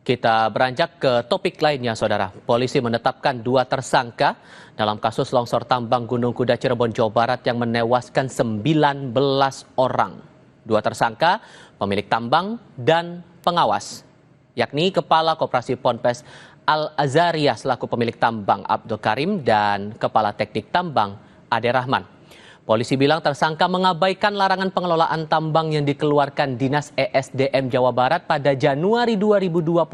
Kita beranjak ke topik lainnya, Saudara. Polisi menetapkan 2 tersangka dalam kasus longsor tambang Gunung Kuda Cirebon, Jawa Barat yang menewaskan 19 orang. 2 tersangka, pemilik tambang dan pengawas, yakni Kepala Koperasi Ponpes Al-Azaria selaku pemilik tambang Abdul Karim dan Kepala Teknik Tambang Ade Rahman. Polisi bilang tersangka mengabaikan larangan pengelolaan tambang yang dikeluarkan Dinas ESDM Jawa Barat pada Januari 2025.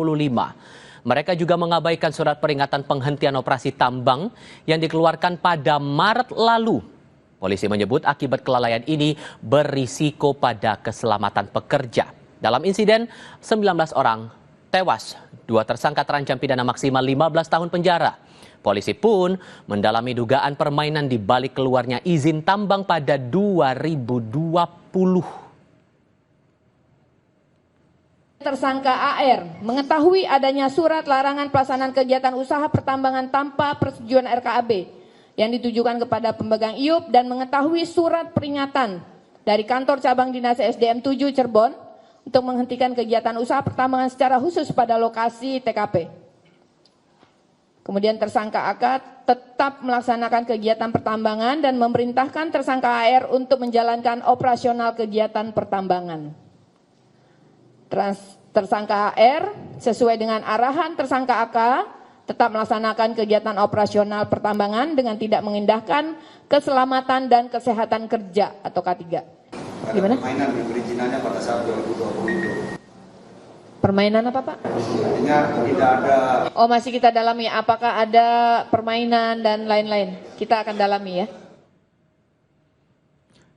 Mereka juga mengabaikan surat peringatan penghentian operasi tambang yang dikeluarkan pada Maret lalu. Polisi menyebut akibat kelalaian ini berisiko pada keselamatan pekerja. Dalam insiden, 19 orang tewas. 2 tersangka terancam pidana maksimal 15 tahun penjara. Polisi pun mendalami dugaan permainan di balik keluarnya izin tambang pada 2020. Tersangka AR mengetahui adanya surat larangan pelaksanaan kegiatan usaha pertambangan tanpa persetujuan RKAB yang ditujukan kepada pemegang IUP dan mengetahui surat peringatan dari kantor cabang Dinas SDM 7 Cirebon untuk menghentikan kegiatan usaha pertambangan secara khusus pada lokasi TKP. Kemudian tersangka AK tetap melaksanakan kegiatan pertambangan dan memerintahkan tersangka AR untuk menjalankan operasional kegiatan pertambangan. Tersangka AR sesuai dengan arahan tersangka AK tetap melaksanakan kegiatan operasional pertambangan dengan tidak mengindahkan keselamatan dan kesehatan kerja atau K3. Gimana? Permainan yang perizinannya pada saat 2020 itu. Permainan apa, Pak? Artinya tidak ada. Oh, masih kita dalami. Apakah ada permainan dan lain-lain? Kita akan dalami ya.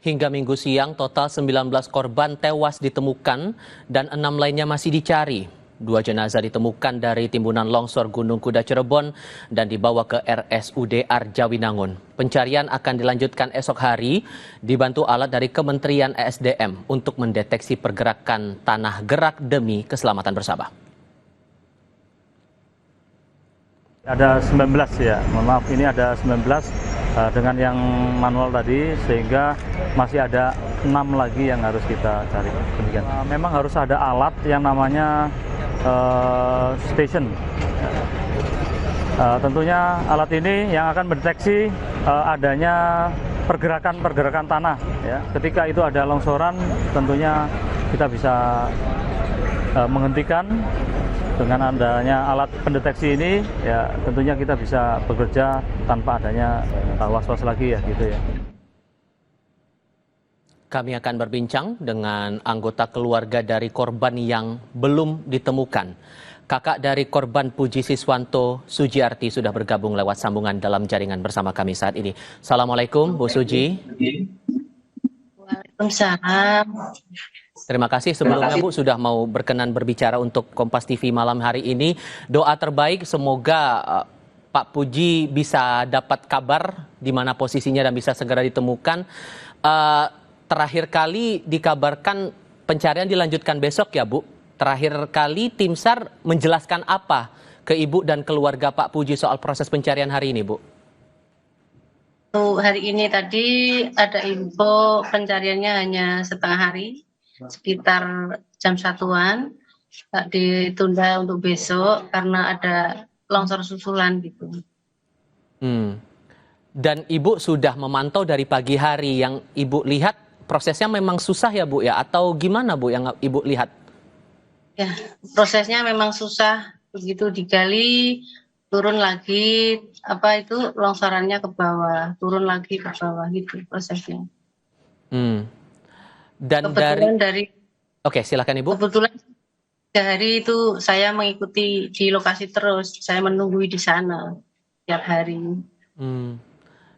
Hingga Minggu siang, total 19 korban tewas ditemukan dan 6 lainnya masih dicari. 2 jenazah ditemukan dari timbunan longsor Gunung Kuda Cirebon dan dibawa ke RSUD Arjawinangun. Pencarian akan dilanjutkan esok hari dibantu alat dari Kementerian ESDM untuk mendeteksi pergerakan tanah gerak demi keselamatan bersama. Ada 19 ya, mohon maaf ini ada 19 dengan yang manual tadi sehingga masih ada 6 lagi yang harus kita cari. Demikian. Memang harus ada alat yang namanya station. Tentunya alat ini yang akan mendeteksi adanya pergerakan tanah. Ya. Ketika itu ada longsoran, tentunya kita bisa menghentikan dengan adanya alat pendeteksi ini. Ya, tentunya kita bisa bekerja tanpa adanya was-was lagi ya, gitu ya. Kami akan berbincang dengan anggota keluarga dari korban yang belum ditemukan. Kakak dari korban Puji Siswanto, Sujiarti, sudah bergabung lewat sambungan dalam jaringan bersama kami saat ini. Assalamualaikum, Bu Suji. Waalaikumsalam. Terima kasih sebelumnya Bu sudah mau berkenan berbicara untuk Kompas TV malam hari ini. Doa terbaik semoga Pak Puji bisa dapat kabar di mana posisinya dan bisa segera ditemukan. Terakhir kali dikabarkan pencarian dilanjutkan besok ya Bu. Terakhir kali tim SAR menjelaskan apa ke Ibu dan keluarga Pak Puji soal proses pencarian hari ini Bu? Hari ini tadi ada info pencariannya hanya setengah hari, sekitar jam 1-an, ditunda untuk besok karena ada longsor susulan gitu. Dan Ibu sudah memantau dari pagi hari, yang Ibu lihat prosesnya memang susah ya Bu ya, atau gimana Bu yang Ibu lihat? Ya, prosesnya memang susah, begitu digali turun lagi, longsorannya ke bawah, turun lagi ke bawah gitu prosesnya. Dan kebetulan Oke, silakan Ibu. Kebetulan hari itu saya mengikuti di lokasi terus, saya menunggu di sana tiap hari.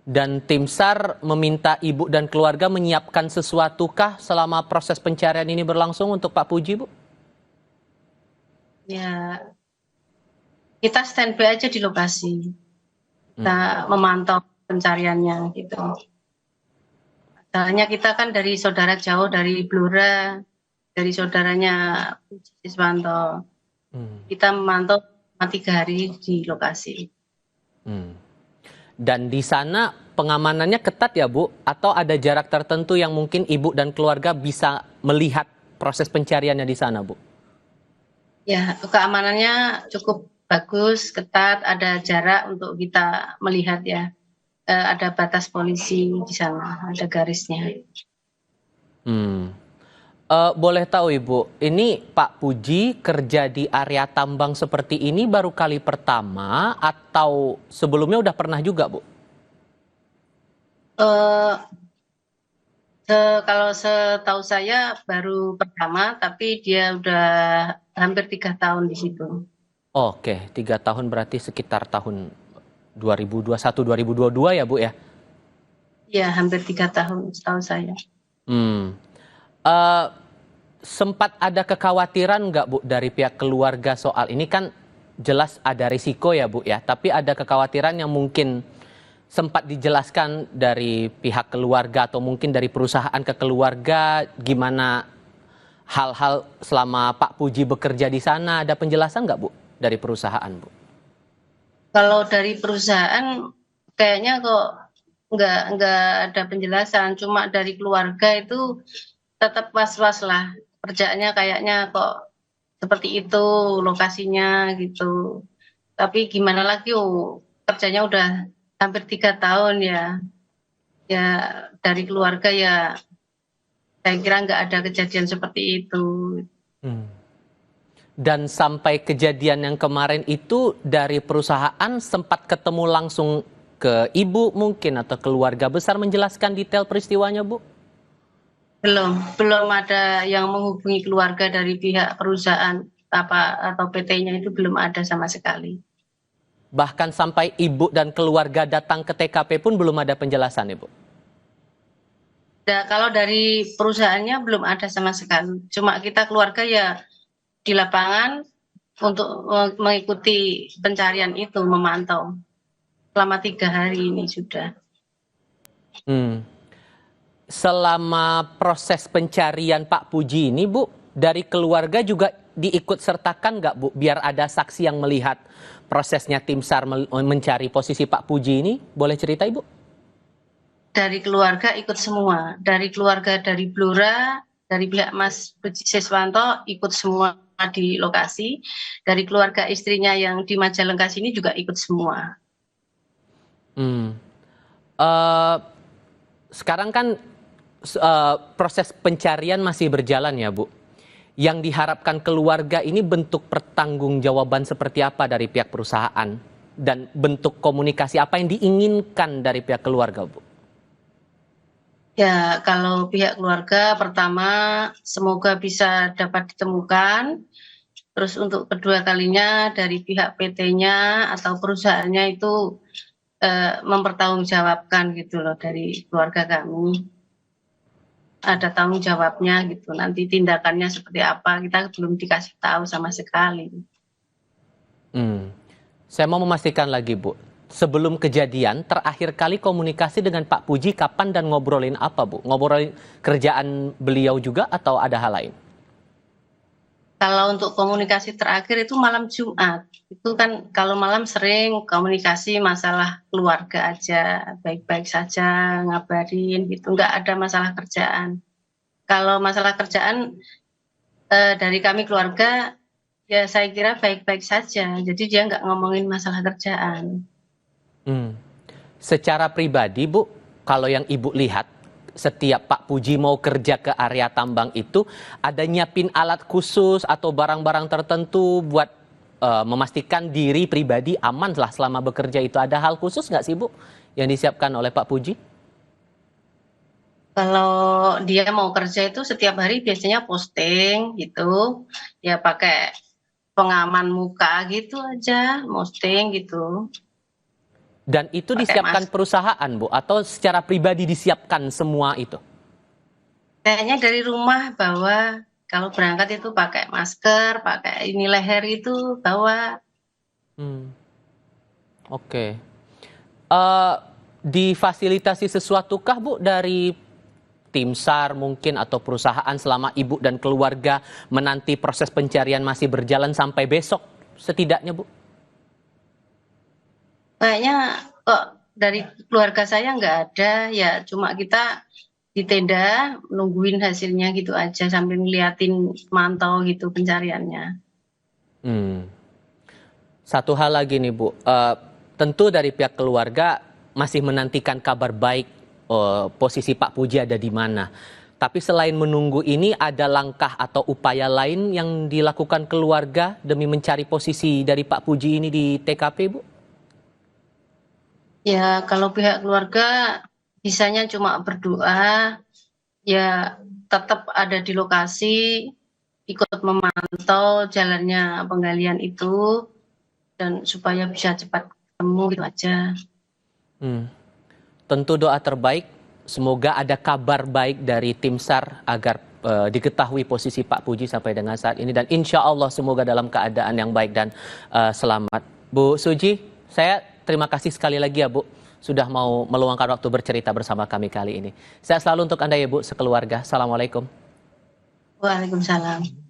Dan tim SAR meminta Ibu dan keluarga menyiapkan sesuatukah selama proses pencarian ini berlangsung untuk Pak Puji, Bu? Ya, kita standby aja di lokasi. Kita memantau pencariannya gitu. Soalnya kita kan dari saudara jauh, dari Blora, dari saudaranya Puji Siswanto. Kita memantau 3 hari di lokasi. Dan di sana pengamanannya ketat ya Bu? Atau ada jarak tertentu yang mungkin Ibu dan keluarga bisa melihat proses pencariannya di sana Bu? Ya, keamanannya cukup bagus, ketat, ada jarak untuk kita melihat ya. Ada batas polisi di sana, ada garisnya. Hmm. Boleh tahu Ibu, ini Pak Puji kerja di area tambang seperti ini baru kali pertama atau sebelumnya udah pernah juga, Bu? Eh, Kalau setahu saya baru pertama, tapi dia udah hampir 3 tahun di situ. Oke, 3 tahun berarti sekitar tahun 2021-2022 ya, Bu ya? Ya, hampir 3 tahun setahu saya. Hmm. Eh, Sempat ada kekhawatiran nggak, Bu, dari pihak keluarga soal ini? Kan jelas ada risiko ya, Bu ya, tapi ada kekhawatiran yang mungkin sempat dijelaskan dari pihak keluarga atau mungkin dari perusahaan ke keluarga gimana hal-hal selama Pak Puji bekerja di sana, ada penjelasan nggak, Bu, dari perusahaan, Bu? Kalau dari perusahaan kayaknya kok nggak ada penjelasan, cuma dari keluarga itu tetap was-was lah. Kerjaannya kayaknya kok seperti itu lokasinya gitu. Tapi gimana lagi, kerjanya udah hampir 3 tahun ya. Ya dari keluarga ya saya kira nggak ada kejadian seperti itu. Hmm. Dan sampai kejadian yang kemarin itu dari perusahaan sempat ketemu langsung ke Ibu mungkin atau keluarga besar menjelaskan detail peristiwanya, Bu? Belum ada yang menghubungi keluarga dari pihak perusahaan atau PT-nya itu belum ada sama sekali. Bahkan sampai Ibu dan keluarga datang ke TKP pun belum ada penjelasan, Ibu? Kalau dari perusahaannya belum ada sama sekali. Cuma kita keluarga ya di lapangan untuk mengikuti pencarian itu, memantau selama 3 hari ini sudah. Selama proses pencarian Pak Puji ini, Bu, dari keluarga juga diikut sertakan nggak, Bu, biar ada saksi yang melihat prosesnya tim SAR mencari posisi Pak Puji ini? Boleh cerita, Ibu? Dari keluarga ikut semua, dari keluarga dari Blora, dari pihak Mas Puji Siswanto ikut semua di lokasi, dari keluarga istrinya yang di Majalengka sini juga ikut semua. Sekarang kan proses pencarian masih berjalan ya, Bu. Yang diharapkan keluarga ini bentuk pertanggungjawaban seperti apa dari pihak perusahaan dan bentuk komunikasi apa yang diinginkan dari pihak keluarga, Bu? Ya, kalau pihak keluarga pertama semoga bisa dapat ditemukan. Terus untuk kedua kalinya dari pihak PT-nya atau perusahaannya itu mempertanggungjawabkan gitu loh dari keluarga kami. Ada tanggung jawabnya gitu. Nanti tindakannya seperti apa kita belum dikasih tahu sama sekali. Saya mau memastikan lagi, Bu. Sebelum kejadian, terakhir kali komunikasi dengan Pak Puji kapan dan ngobrolin apa, Bu? Ngobrolin kerjaan beliau juga atau ada hal lain? Kalau untuk komunikasi terakhir itu malam Jumat. Itu kan kalau malam sering komunikasi masalah keluarga aja, baik-baik saja, ngabarin gitu, nggak ada masalah kerjaan. Kalau masalah kerjaan dari kami keluarga, ya saya kira baik-baik saja. Jadi dia nggak ngomongin masalah kerjaan. Secara pribadi, Bu, kalau yang Ibu lihat, setiap Pak Puji mau kerja ke area tambang itu, ada nyiapin alat khusus atau barang-barang tertentu buat memastikan diri pribadi aman lah selama bekerja itu. Ada hal khusus nggak sih, Bu, yang disiapkan oleh Pak Puji? Kalau dia mau kerja itu setiap hari biasanya posting gitu, ya pakai pengaman muka gitu aja, posting gitu. Dan itu disiapkan perusahaan, Bu, atau secara pribadi disiapkan semua itu? Kayaknya dari rumah bawa, kalau berangkat itu pakai masker, pakai ini leher itu bawa. Oke. Difasilitasi sesuatukah, Bu, dari tim SAR mungkin atau perusahaan selama Ibu dan keluarga menanti proses pencarian masih berjalan sampai besok setidaknya, Bu? Kayaknya kok dari keluarga saya nggak ada, ya cuma kita di tenda nungguin hasilnya gitu aja sambil ngeliatin mantau gitu pencariannya. Hmm. Satu hal lagi nih Bu, tentu dari pihak keluarga masih menantikan kabar baik posisi Pak Puji ada di mana. Tapi selain menunggu ini ada langkah atau upaya lain yang dilakukan keluarga demi mencari posisi dari Pak Puji ini di TKP, Bu? Ya, kalau pihak keluarga bisanya cuma berdoa, ya tetap ada di lokasi, ikut memantau jalannya penggalian itu, dan supaya bisa cepat ketemu gitu aja. Tentu doa terbaik, semoga ada kabar baik dari tim SAR agar diketahui posisi Pak Puji sampai dengan saat ini. Dan insya Allah semoga dalam keadaan yang baik dan selamat. Bu Suji, saya terima kasih sekali lagi ya Bu, sudah mau meluangkan waktu bercerita bersama kami kali ini. Sehat selalu untuk Anda ya Bu, sekeluarga. Assalamualaikum. Waalaikumsalam.